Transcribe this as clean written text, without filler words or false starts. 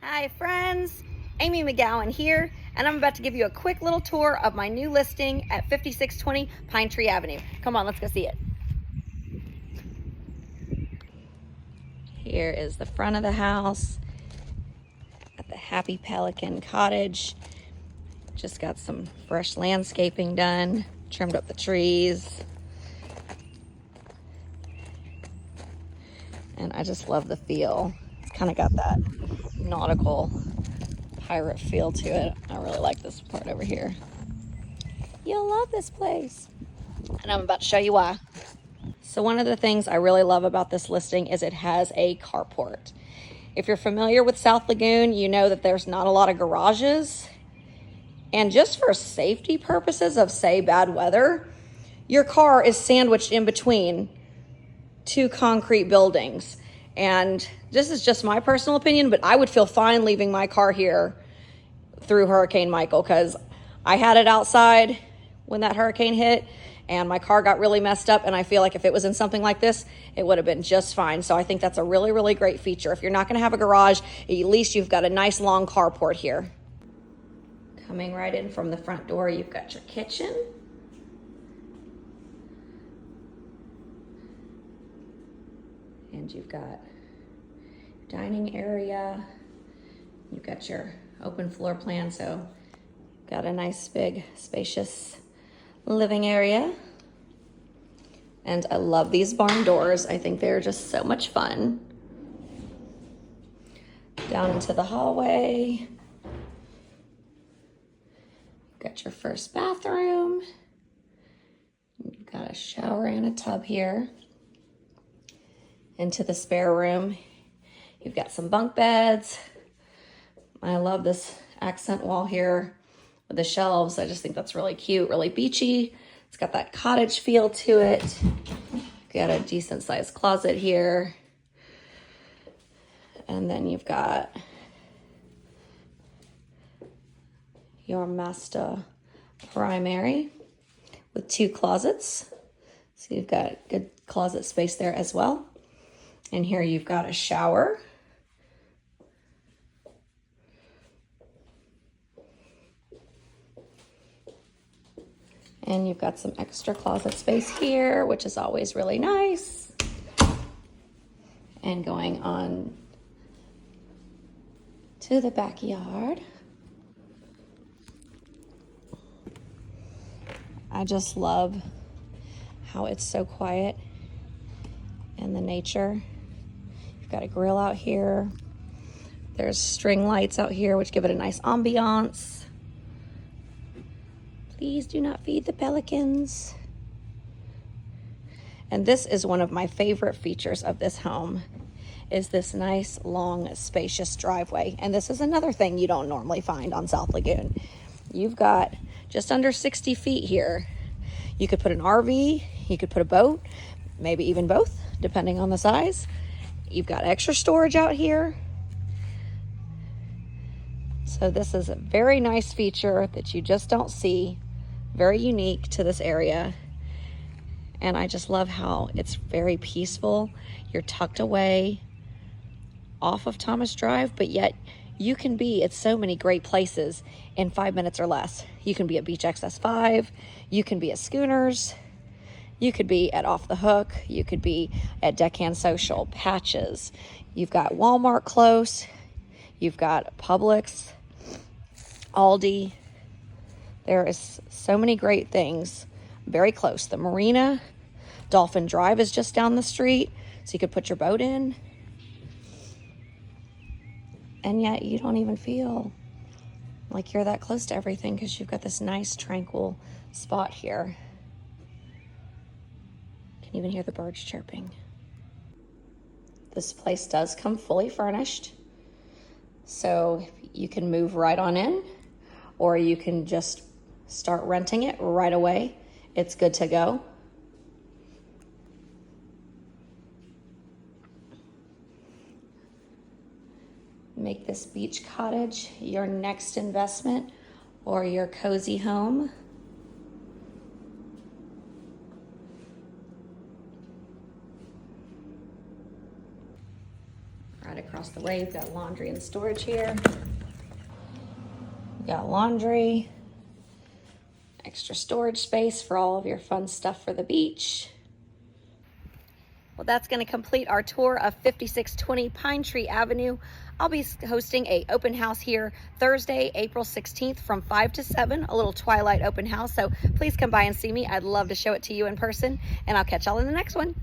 Hi friends, Amy McGowan here, and I'm about to give you a quick little tour of my new listing at 5620 Pine Tree Avenue. Come on, let's go see it. Here is the front of the house at the Happy Pelican Cottage. Just got some fresh landscaping done, trimmed up the trees. And I just love the feel. It's kind of got that nautical pirate feel to it. I really like this part over here. You'll love this place. And I'm about to show you why. So one of the things I really love about this listing is it has a carport. If you're familiar with South Lagoon, you know that there's not a lot of garages. And just for safety purposes of, say, bad weather, your car is sandwiched in between two concrete buildings. And this is just my personal opinion, but I would feel fine leaving my car here through Hurricane Michael, because I had it outside when that hurricane hit and my car got really messed up, and I feel like if it was in something like this, it would have been just fine. So I think that's a really, really great feature. If you're not going to have a garage, at least you've got a nice long carport here. Coming right in from the front door, you've got your kitchen. And you've got dining area. You've got your open floor plan, so got a nice big spacious living area. And I love these barn doors. I think they're just so much fun. Down into the hallway. Got your first bathroom. You've got a shower and a tub here. Into the spare room, you've got some bunk beds. I love this accent wall here with the shelves. I just think that's really cute, really beachy. It's got that cottage feel to it. Got a decent sized closet here. And then you've got your master primary with two closets. So you've got good closet space there as well. And here you've got a shower. And you've got some extra closet space here, which is always really nice. And going on to the backyard. I just love how it's so quiet and the nature. You've got a grill out here. There's string lights out here, which give it a nice ambiance. Please do not feed the pelicans. And this is one of my favorite features of this home, is this nice, long, spacious driveway. And this is another thing you don't normally find on South Lagoon. You've got just under 60 feet here. You could put an RV, you could put a boat, maybe even both, depending on the size. You've got extra storage out here. So this is a very nice feature that you just don't see. Very unique to this area. And I just love how it's very peaceful. You're tucked away off of Thomas Drive, but yet you can be at so many great places in 5 minutes or less. You can be at Beach Access 5. You can be at Schooners. You could be at Off the Hook. You could be at Deckhand Social, Patches. You've got Walmart close. You've got Publix, Aldi. There is so many great things very close. The marina, Dolphin Drive is just down the street, so you could put your boat in. And yet you don't even feel like you're that close to everything because you've got this nice tranquil spot here. You can even hear the birds chirping. This place does come fully furnished, so you can move right on in, or you can just start renting it right away. It's good to go. Make this beach cottage your next investment or your cozy home. Right across the way way. You've got laundry and storage here. You've got laundry, extra storage space for all of your fun stuff for the beach. Well, that's going to complete our tour of 5620 Pine Tree Avenue. I'll be hosting a open house here Thursday, April 16th from 5 to 7, a little twilight open house. So please come by and see me. I'd love to show it to you in person, and I'll catch y'all in the next one.